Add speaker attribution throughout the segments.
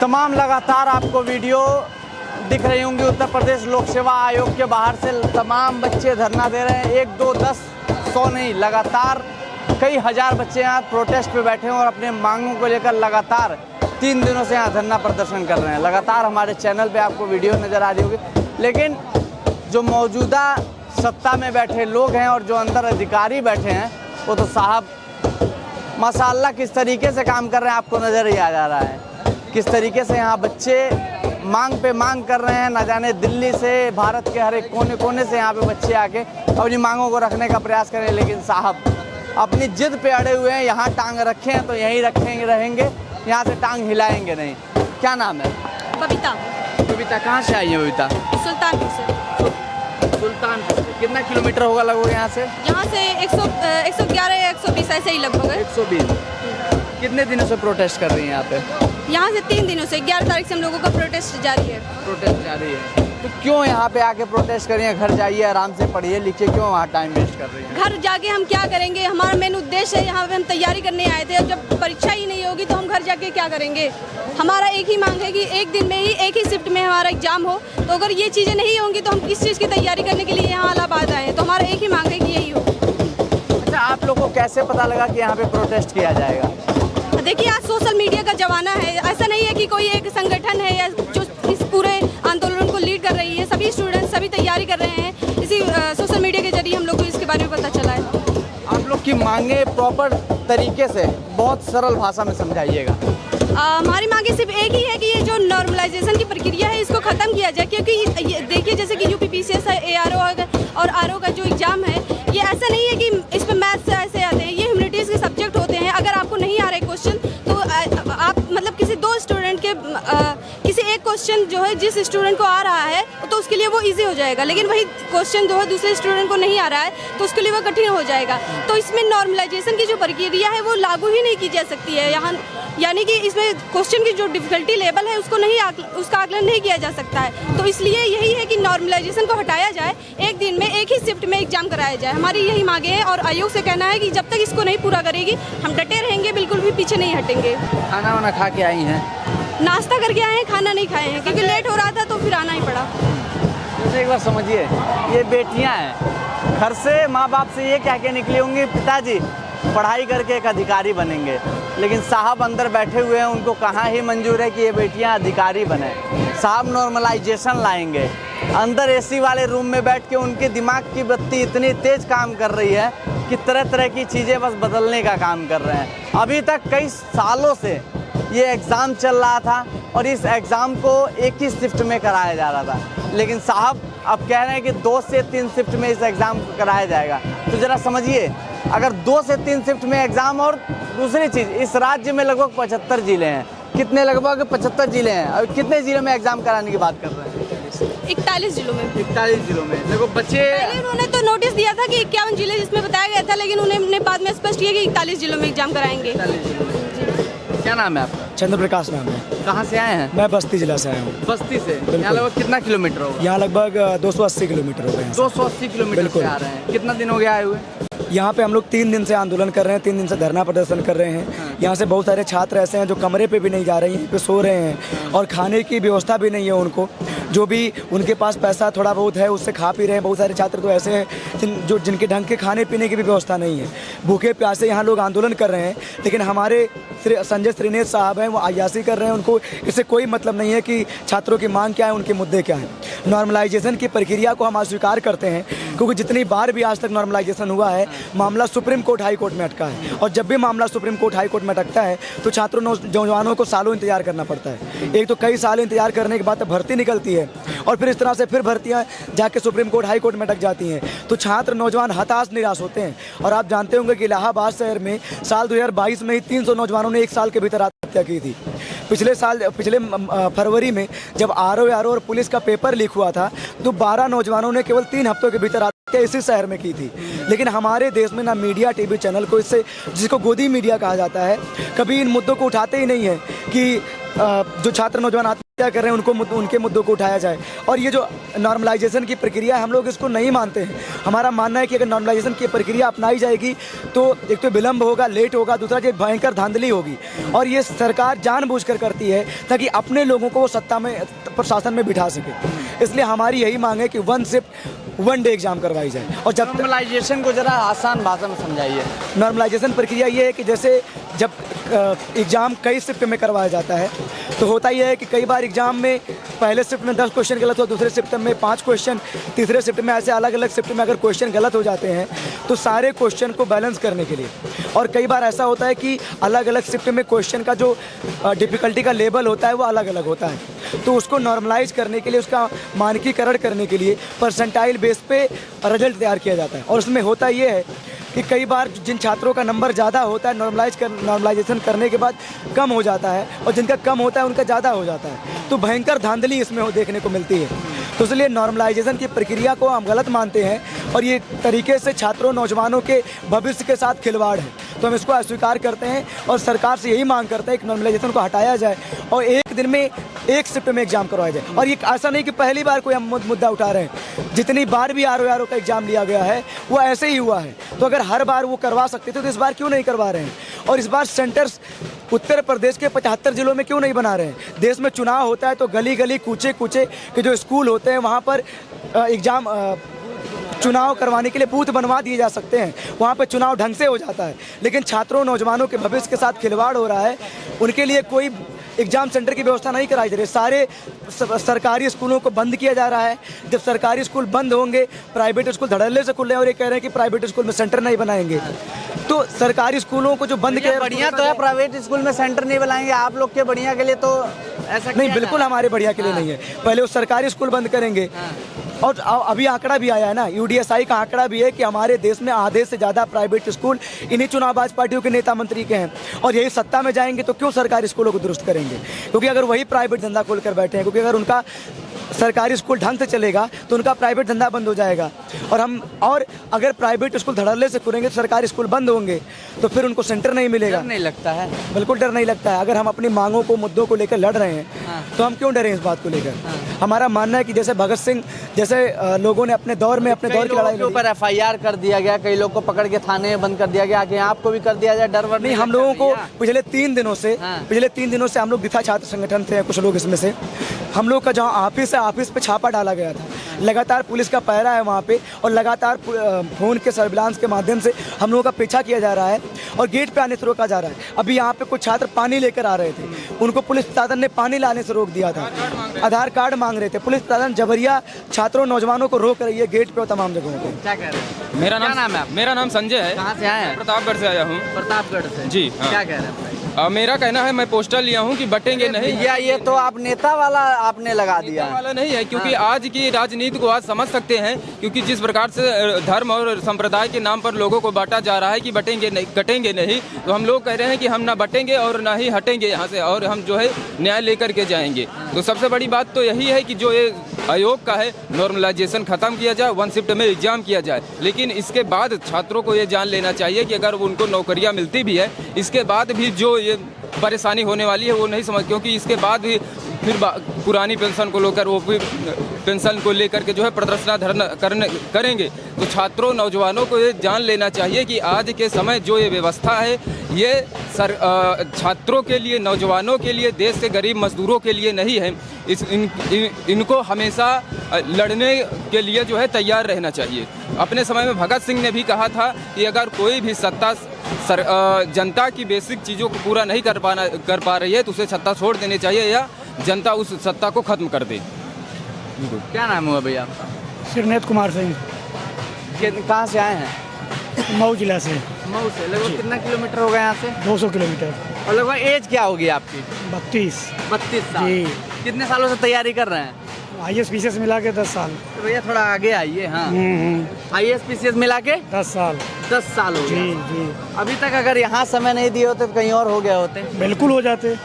Speaker 1: तमाम लगातार आपको वीडियो दिख रही होंगी। उत्तर प्रदेश लोक सेवा आयोग के बाहर से तमाम बच्चे धरना दे रहे हैं। 1, 2, 10, 100 नहीं, लगातार कई हज़ार बच्चे यहाँ प्रोटेस्ट पे बैठे हैं और अपने मांगों को लेकर लगातार 3 दिनों से यहाँ धरना प्रदर्शन कर रहे हैं। लगातार हमारे चैनल पे आपको वीडियो नज़र आ रही होगी। लेकिन जो मौजूदा सत्ता में बैठे लोग हैं और जो अंदर अधिकारी बैठे हैं, वो तो साहब माशाअल्लाह किस तरीके से काम कर रहे हैं आपको नज़र ही आ जा रहा है। किस तरीके से यहाँ बच्चे मांग पे मांग कर रहे हैं। न जाने दिल्ली से, भारत के हर एक कोने कोने से यहाँ पे बच्चे आके अपनी मांगों को रखने का प्रयास कर रहे हैं। लेकिन साहब अपनी जिद पे अड़े हुए हैं। यहाँ टांग रखे हैं तो यहीं रखेंगे रहेंगे, यहाँ से टांग हिलाएंगे नहीं। क्या नाम है?
Speaker 2: बबीता।
Speaker 1: बबीता कहाँ से आई है? बबीता
Speaker 2: सुल्तानपुर से।
Speaker 1: सुल्तानपुर से कितना किलोमीटर होगा लगभग यहाँ से?
Speaker 2: यहाँ से 111 या 120 ऐसे ही लगभग है।
Speaker 1: 120। कितने दिनों से प्रोटेस्ट कर रही हैं यहाँ पे?
Speaker 2: यहाँ से 3 दिनों से 11 तारीख से हम लोगों का प्रोटेस्ट जारी है।
Speaker 1: प्रोटेस्ट जारी है तो क्यों यहाँ पे आके प्रोटेस्ट कर रही हैं? घर जाइए, आराम से पढ़िए लिखिए, क्यों वहाँ टाइम वेस्ट कर रही हैं?
Speaker 2: घर जाके हम क्या करेंगे? हमारा मेन उद्देश्य है, यहाँ पे हम तैयारी करने आए थे। अब जब परीक्षा ही नहीं होगी तो हम घर जाके क्या करेंगे? हमारा एक ही मांग है कि एक दिन में ही, एक ही शिफ्ट में हमारा एग्जाम हो। तो अगर ये चीज़ें नहीं होंगी तो हम किस चीज़ की तैयारी करने के लिए यहाँ इलाहाबाद आए हैं? तो हमारा एक ही मांग है कि यही हो।
Speaker 1: अच्छा, आप लोग को कैसे पता लगा कि यहाँ पे प्रोटेस्ट किया जाएगा?
Speaker 2: देखिए, आज सोशल मीडिया का जमाना है। ऐसा नहीं है कि कोई एक संगठन है या जो इस पूरे आंदोलन को लीड कर रही है। सभी स्टूडेंट्स सभी तैयारी कर रहे हैं। इसी सोशल मीडिया के जरिए हम लोग को इसके बारे में पता चला है।
Speaker 1: आप लोग की मांगे प्रॉपर तरीके से बहुत सरल भाषा में समझाइएगा।
Speaker 2: हमारी मांगे सिर्फ एक ही है कि ये जो नॉर्मलाइजेशन की प्रक्रिया है इसको ख़त्म किया जाए। क्योंकि देखिए, जैसे कि यूपीपीसीएस है, एआरओ और आरओ का जो एग्ज़ाम है, ये ऐसा नहीं है कि इसमें मैथ्स ऐसे आते हैं। ये ह्यूमैनिटीज़ के सब्जेक्ट होते हैं। अगर आपको नहीं आ रहे क्वेश्चन तो आप मतलब किसी 2 स्टूडेंट के किसी एक क्वेश्चन जो है जिस स्टूडेंट को आ रहा है तो उसके लिए वो इजी हो जाएगा। लेकिन वही क्वेश्चन जो है दूसरे स्टूडेंट को नहीं आ रहा है तो उसके लिए वो कठिन हो जाएगा। तो इसमें नॉर्मलाइजेशन की जो प्रक्रिया है वो लागू ही नहीं की जा सकती है यहाँ। यानी कि इसमें क्वेश्चन की जो डिफ़िकल्टी लेवल है उसको उसका आकलन नहीं किया जा सकता है। तो इसलिए यही है कि नॉर्मलाइजेशन को हटाया जाए, एक दिन में एक ही शिफ्ट में एग्जाम कराया जाए। हमारी यही मांगे हैं और आयोग से कहना है कि जब तक इसको नहीं पूरा करेगी हम डटे रहेंगे, बिल्कुल भी पीछे नहीं हटेंगे।
Speaker 1: खाना वाना खा के आई हैं?
Speaker 2: नाश्ता करके आए हैं, खाना नहीं खाए हैं क्योंकि लेट हो रहा था तो फिर आना ही पड़ा।
Speaker 1: जैसे एक बार समझिए, ये बेटियां हैं, घर से माँ बाप से ये कह के निकली होंगी पिताजी पढ़ाई करके एक अधिकारी बनेंगे। लेकिन साहब अंदर बैठे हुए हैं, उनको कहाँ ही मंजूर है कि ये बेटियां अधिकारी बने। साहब नॉर्मलाइजेशन लाएंगे। अंदर एसी वाले रूम में बैठ के उनके दिमाग की बत्ती इतनी तेज़ काम कर रही है कि तरह तरह की चीज़ें बस बदलने का काम कर रहे हैं। अभी तक कई सालों से ये एग्ज़ाम चल रहा था और इस एग्ज़ाम को एक ही शिफ्ट में कराया जा रहा था। लेकिन साहब अब कह रहे हैं कि 2 से 3 शिफ्ट में इस एग्ज़ाम को कराया जाएगा। तो ज़रा समझिए, अगर 2 से 3 शिफ्ट में एग्ज़ाम, और दूसरी चीज़, इस राज्य में लगभग 75 ज़िले हैं। कितने? लगभग 75 ज़िले हैं। और कितने ज़िलों में एग्ज़ाम कराने की बात कर रहे हैं?
Speaker 2: 41 जिलों में।
Speaker 1: 41 जिलों में देखो बच्चे।
Speaker 2: पहले उन्होंने तो नोटिस दिया था कि 51 जिले जिसमें बताया गया था, लेकिन उन्होंने बाद में स्पष्ट किया कि 41 जिलों में एग्जाम कराएंगे।
Speaker 1: 41 जिलों में। क्या नाम है आपका?
Speaker 3: चंद्र प्रकाश नाम है।
Speaker 1: कहाँ से आए हैं?
Speaker 3: मैं बस्ती जिला से आया हूँ।
Speaker 1: बस्ती से? यहाँ लगभग कितना किलोमीटर होगा?
Speaker 3: यहाँ लगभग 280 किलोमीटर हो गए।
Speaker 1: 280 किलोमीटर से आ रहे हैं। कितना दिन हो गया आए हुए?
Speaker 3: यहाँ पे हम लोग 3 दिन से आंदोलन कर रहे हैं, 3 दिन से धरना प्रदर्शन कर रहे हैं। यहाँ से बहुत सारे छात्र ऐसे हैं जो कमरे पे भी नहीं जा रहे हैं, यहीं पे सो रहे हैं और खाने की व्यवस्था भी नहीं है उनको। जो भी उनके पास पैसा थोड़ा बहुत है उससे खा पी रहे हैं। बहुत सारे छात्र तो ऐसे हैं जिनके ढंग के खाने पीने की भी व्यवस्था नहीं है। भूखे प्यासे यहाँ लोग आंदोलन कर रहे हैं। लेकिन हमारे संजय श्रीनेत साहब हैं, वो अय्याशी कर रहे हैं। उनको इससे कोई मतलब नहीं है कि छात्रों की मांग क्या है, उनके मुद्दे क्या हैं। नॉर्मलाइजेशन की प्रक्रिया को हम अस्वीकार करते हैं क्योंकि जितनी बार भी आज तक नॉर्मलाइजेशन हुआ है, मामला सुप्रीम कोर्ट हाई कोर्ट में अटका है। और जब भी मामला सुप्रीम कोर्ट हाई कोर्ट में अटकता है तो छात्रों नौजवानों को सालों इंतजार करना पड़ता है। एक तो कई साल इंतजार करने के बाद भर्ती निकलती है और फिर इस तरह से फिर भर्तियां जाके सुप्रीम कोर्ट हाई कोर्ट में अटक जाती हैं। तो छात्र नौजवान हताश निराश होते हैं। और आप जानते होंगे कि इलाहाबाद शहर में साल 2022 में ही 300 नौजवानों ने 1 साल के भीतर आत्महत्या की थी। पिछले फरवरी में जब आरओ और पुलिस का पेपर लीक हुआ था तो 12 नौजवानों ने केवल 3 हफ्तों के भीतर आत्महत्या इसी शहर में की थी। लेकिन हमारे देश में ना मीडिया, टीवी चैनल को, इससे जिसको गोदी मीडिया कहा जाता है, कभी इन मुद्दों को उठाते ही नहीं है कि जो छात्र नौजवान आत्महत्या कर रहे हैं उनके मुद्दों को उठाया जाए। और ये जो नॉर्मलाइजेशन की प्रक्रिया है हम लोग इसको नहीं मानते हैं। हमारा मानना है कि अगर नॉर्मलाइजेशन की प्रक्रिया अपनाई जाएगी तो एक तो विलम्ब होगा, लेट होगा, दूसरा ये भयंकर धांधली होगी। और ये सरकार जानबूझकर करती है ताकि अपने लोगों को वो सत्ता में, प्रशासन में बिठा सके। इसलिए हमारी यही मांग है कि 1 शिफ्ट 1 डे एग्जाम करवाई जाए। और जब
Speaker 1: नॉर्मलाइजेशन को जरा आसान भाषा में समझाइए।
Speaker 3: नॉर्मलाइजेशन प्रक्रिया ये है कि जैसे जब एग्ज़ाम कई शिफ्ट में करवाया जाता है तो होता यह है कि कई बार एग्ज़ाम में पहले शिफ्ट में 10 क्वेश्चन गलत हो, दूसरे शिफ्ट में 5 क्वेश्चन, तीसरे शिफ्ट में ऐसे अलग अलग शिफ्ट में अगर क्वेश्चन गलत हो जाते हैं तो सारे क्वेश्चन को बैलेंस करने के लिए, और कई बार ऐसा होता है कि अलग अलग शिफ्ट में क्वेश्चन का जो डिफ़िकल्टी का लेवल होता है वो अलग अलग होता है। तो उसको नॉर्मलाइज करने के लिए, उसका मानकीकरण करने के लिए परसेंटाइल बेस पे रिजल्ट तैयार किया जाता है। और उसमें होता ये है कि कई बार जिन छात्रों का नंबर ज़्यादा होता है नॉर्मलाइजेशन करने के बाद कम हो जाता है, और जिनका कम होता है उनका ज़्यादा हो जाता है। तो भयंकर धांधली इसमें देखने को मिलती है। तो इसलिए नॉर्मलाइजेशन की प्रक्रिया को हम गलत मानते हैं और ये तरीके से छात्रों, नौजवानों के भविष्य के साथ खिलवाड़ है। तो हम इसको अस्वीकार करते हैं और सरकार से यही मांग करते हैं कि नॉर्मलाइजेशन को हटाया जाए और एक दिन में 1 शिफ्ट में एग्जाम करवाया जाए। और ये ऐसा नहीं कि पहली बार कोई हम मुद्दा उठा रहे हैं, जितनी बार भी आरओ का एग्जाम लिया गया है वो ऐसे ही हुआ है। तो अगर हर बार वो करवा सकते थे तो इस बार क्यों नहीं करवा रहे हैं? और इस बार सेंटर्स उत्तर प्रदेश के 75 जिलों में क्यों नहीं बना रहे हैं? देश में चुनाव होता है तो गली गली, कूचे कूचे के जो स्कूल होते हैं वहाँ पर एग्जाम चुनाव करवाने के लिए बूथ बनवा दिए जा सकते हैं, वहाँ पे चुनाव ढंग से हो जाता है। लेकिन छात्रों, नौजवानों के भविष्य के साथ खिलवाड़ हो रहा है, उनके लिए कोई एग्जाम सेंटर की व्यवस्था नहीं कराई जा रही। सारे सरकारी स्कूलों को बंद किया जा रहा है। जब सरकारी स्कूल बंद होंगे, प्राइवेट स्कूल धड़ल्ले से खुल रहे हैं और ये कह रहे हैं कि प्राइवेट स्कूल में सेंटर नहीं बनाएंगे। तो सरकारी स्कूलों को जो बंद किया,
Speaker 1: बढ़िया तो है, प्राइवेट स्कूल में सेंटर नहीं बनाएंगे, आप लोग के बढ़िया के लिए तो ऐसा
Speaker 3: नहीं, बिल्कुल हमारे बढ़िया के लिए नहीं है। पहले वो सरकारी स्कूल बंद करेंगे। और अभी आंकड़ा भी आया है ना, यूडीएसआई का आंकड़ा भी है कि हमारे देश में आधे से ज़्यादा प्राइवेट स्कूल इन्हीं चुनावबाज पार्टियों के नेता मंत्री के हैं। और यही सत्ता में जाएंगे तो क्यों सरकारी स्कूलों को दुरुस्त करेंगे? क्योंकि अगर वही प्राइवेट धंधा खोल कर बैठे हैं, क्योंकि अगर उनका सरकारी स्कूल ढंग से चलेगा तो उनका प्राइवेट धंधा बंद हो जाएगा। और अगर प्राइवेट स्कूल धड़ल्ले से खुलेंगे तो सरकारी स्कूल बंद होंगे तो फिर उनको सेंटर नहीं मिलेगा।
Speaker 1: डर नहीं लगता है?
Speaker 3: बिल्कुल डर नहीं लगता है। अगर हम अपनी मांगों को, मुद्दों को लेकर लड़ रहे हैं तो हम क्यों डरें इस बात को लेकर? हमारा मानना है कि जैसे भगत सिंह जैसे लोगों ने अपने दौर में, अपने दौर की लड़ाई
Speaker 1: के ऊपर FIR कर दिया गया, कई लोग को पकड़ के थाने में बंद कर दिया गया, आगे आपको भी कर दिया जाए, डर वर
Speaker 3: नहीं। हम लोगों को पिछले 3 दिनों से हम लोग दिशा छात्र संगठन थे, कुछ लोग इसमें से, हम लोग का जहाँ ऑफिस है, ऑफिस पे छापा डाला गया था। लगातार पुलिस का पहरा है वहाँ पे और लगातार फोन के सर्विलांस के माध्यम से हम लोगों का पीछा किया जा रहा है और गेट पे आने से रोका जा रहा है। अभी यहाँ पे कुछ छात्र पानी लेकर आ रहे थे, उनको पुलिस प्रशासन ने पानी लाने से रोक दिया था। आधार कार्ड मांग रहे थे, पुलिस प्रशासन जबरिया छात्रों, नौजवानों को रोक रही है गेट पे और तमाम जगहों पे।
Speaker 1: क्या कह रहे हैं?
Speaker 4: मेरा
Speaker 1: नाम है?
Speaker 4: मेरा नाम संजय है।
Speaker 1: कहाँ से आए हैं?
Speaker 4: प्रतापगढ़ से आया हूँ।
Speaker 1: प्रतापगढ़ से
Speaker 4: जी, हाँ।
Speaker 1: क्या कह रहे हैं?
Speaker 4: मेरा कहना है, मैं पोस्टर लिया हूँ कि बटेंगे नहीं।
Speaker 1: ये तो आप नेता वाला आपने लगा दिया है।
Speaker 4: वाला नहीं है, क्योंकि आज की राजनीति को आज समझ सकते हैं, क्योंकि जिस प्रकार से धर्म और संप्रदाय के नाम पर लोगों को बांटा जा रहा है कि बटेंगे नहीं, कटेंगे नहीं, तो हम लोग कह रहे हैं कि हम ना बटेंगे और ना ही हटेंगे यहाँ से, और हम जो है न्याय लेकर के जाएंगे। तो सबसे बड़ी बात तो यही है कि जो ये आयोग का है, नॉर्मलाइजेशन खत्म किया जाए, 1 शिफ्ट में एग्जाम किया जाए। लेकिन इसके बाद छात्रों को ये जान लेना चाहिए कि अगर उनको नौकरियाँ मिलती भी है, इसके बाद भी जो ये परेशानी होने वाली है वो नहीं समझ, क्योंकि इसके बाद भी फिर पुरानी पेंशन को लेकर, वो भी पेंशन को लेकर के जो है प्रदर्शन धरना करेंगे। तो छात्रों, नौजवानों को ये जान लेना चाहिए कि आज के समय जो ये व्यवस्था है, ये छात्रों के लिए, नौजवानों के लिए, देश के गरीब मजदूरों के लिए नहीं है। इनको हमेशा लड़ने के लिए जो है तैयार रहना चाहिए। अपने समय में भगत सिंह ने भी कहा था कि अगर कोई भी सत्ता जनता की बेसिक चीज़ों को पूरा नहीं कर पा रही है तो उसे सत्ता छोड़ देनी चाहिए या जनता उस सत्ता को खत्म कर दे।
Speaker 1: क्या नाम हुआ भैया आपका?
Speaker 5: श्रीनेत कुमार सिंह।
Speaker 1: कहाँ से आए हैं?
Speaker 5: मऊ जिला से।
Speaker 1: मऊ से। लगभग कितना किलोमीटर होगा यहाँ से?
Speaker 5: 200 किलोमीटर।
Speaker 1: और लगभग एज क्या होगी आपकी?
Speaker 5: 32
Speaker 1: साल।
Speaker 5: जी।
Speaker 1: कितने सालों से तैयारी कर रहे हैं?
Speaker 5: IAS PCS मिला के 10 साल।
Speaker 1: तो भैया थोड़ा आगे आइए। हाँ, IAS PCS मिला के
Speaker 5: 10 साल।
Speaker 1: 10 साल हो गए।
Speaker 5: जी जी।
Speaker 1: अभी तक अगर यहाँ समय नहीं दिए होते तो कहीं और हो गए होते?
Speaker 5: बिल्कुल हो जाते।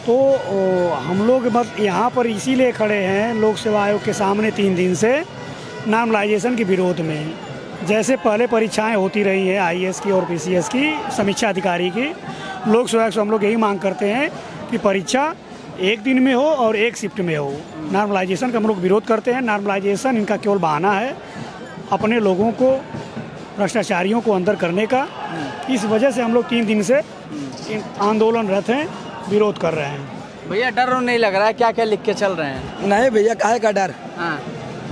Speaker 5: तो हम लोग यहाँ पर इसीलिए खड़े हैं लोक सेवा आयोग के सामने 3 दिन से नॉर्मलाइजेशन के विरोध में। जैसे पहले परीक्षाएं होती रही हैं IAS की और PCS की, समीक्षा अधिकारी की, लोक सेवा आयोग से हम लोग यही मांग करते हैं कि परीक्षा एक दिन में हो और एक शिफ्ट में हो। नॉर्मलाइजेशन का हम लोग विरोध करते हैं। नॉर्मलाइजेशन इनका केवल बहाना है अपने लोगों को, भ्रष्टाचारियों को अंदर करने का। इस वजह से हम लोग 3 दिन से आंदोलनरत हैं, विरोध कर रहे हैं।
Speaker 1: भैया डर नहीं लग रहा है? क्या क्या लिख के चल रहे हैं?
Speaker 3: नहीं भैया, काहे का डर,
Speaker 1: हाँ।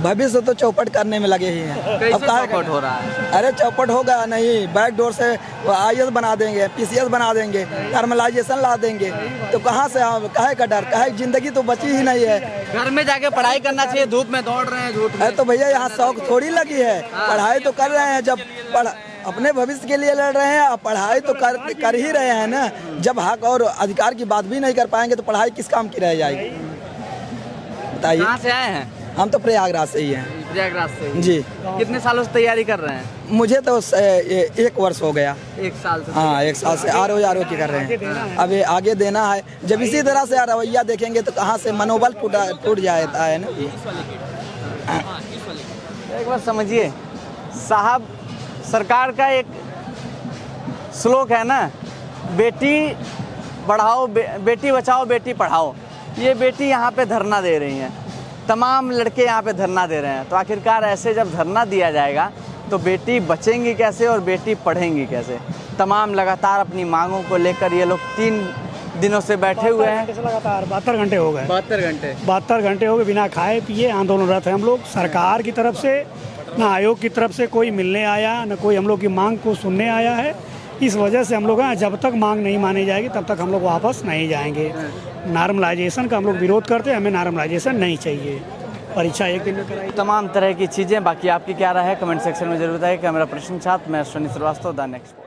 Speaker 3: भविष्य तो चौपट करने में लगे ही हैं।
Speaker 1: कैसे चौपट हो रहा है?
Speaker 3: अरे चौपट होगा नहीं, बैक डोर से IAS बना देंगे, PCS बना देंगे, नॉर्मलाइजेशन ला देंगे, तो कहाँ से काहे का डर, काहे जिंदगी तो बची ही नहीं है।
Speaker 1: घर में जाके पढ़ाई करना चाहिए, धूप में दौड़ रहे हैं धूप में।
Speaker 3: अरे तो भैया यहाँ शौक थोड़ी लगी है, पढ़ाई तो कर रहे हैं। जब अपने भविष्य के लिए लड़ रहे हैं, अब पढ़ाई तो कर ही रहे हैं ना। जब हक और अधिकार की बात भी नहीं कर पाएंगे तो पढ़ाई किस काम की रह जाएगी, बताइए।
Speaker 1: कहाँ से आए हैं?
Speaker 3: हम तो प्रयागराज से ही हैं।
Speaker 1: प्रयागराज से
Speaker 3: जी।
Speaker 1: कितने सालों से तैयारी कर रहे हैं?
Speaker 3: मुझे तो 1 वर्ष हो गया।
Speaker 1: 1 साल से?
Speaker 3: हाँ, 1 साल से RO की कर रहे हैं। अब ये आगे देना है। जब इसी तरह से रवैया देखेंगे तो कहाँ से मनोबल टूट जाता है ना।
Speaker 1: एक बार समझिए साहब, सरकार का एक श्लोक है ना, बेटी बढ़ाओ बेटी बचाओ बेटी पढ़ाओ। ये बेटी यहाँ पे धरना दे रही हैं, तमाम लड़के यहाँ पे धरना दे रहे हैं। तो आखिरकार ऐसे जब धरना दिया जाएगा तो बेटी बचेंगी कैसे और बेटी पढ़ेंगी कैसे? तमाम लगातार अपनी मांगों को लेकर ये लोग 3 दिनों से बैठे हुए हैं।
Speaker 5: लगातार 72 घंटे हो गए।
Speaker 1: 72 घंटे
Speaker 5: हो गए बिना खाए पिए आंदोलनरत हैं हम लोग। सरकार की तरफ से ना आयोग की तरफ से कोई मिलने आया, ना कोई हम लोग की मांग को सुनने आया है। इस वजह से हम लोग जब तक मांग नहीं मानी जाएगी तब तक हम लोग वापस नहीं जाएंगे। नॉर्मलाइजेशन का हम लोग विरोध करते हैं, हमें नॉर्मलाइजेशन नहीं चाहिए। परीक्षा एक दिन में कराई।
Speaker 1: तमाम तरह की चीज़ें। बाकी आपकी क्या राय है कमेंट सेक्शन में जरूर बताइए। कैमरा पर्सन साथ मैं अश्विनी श्रीवास्तव, द नेक्स्ट।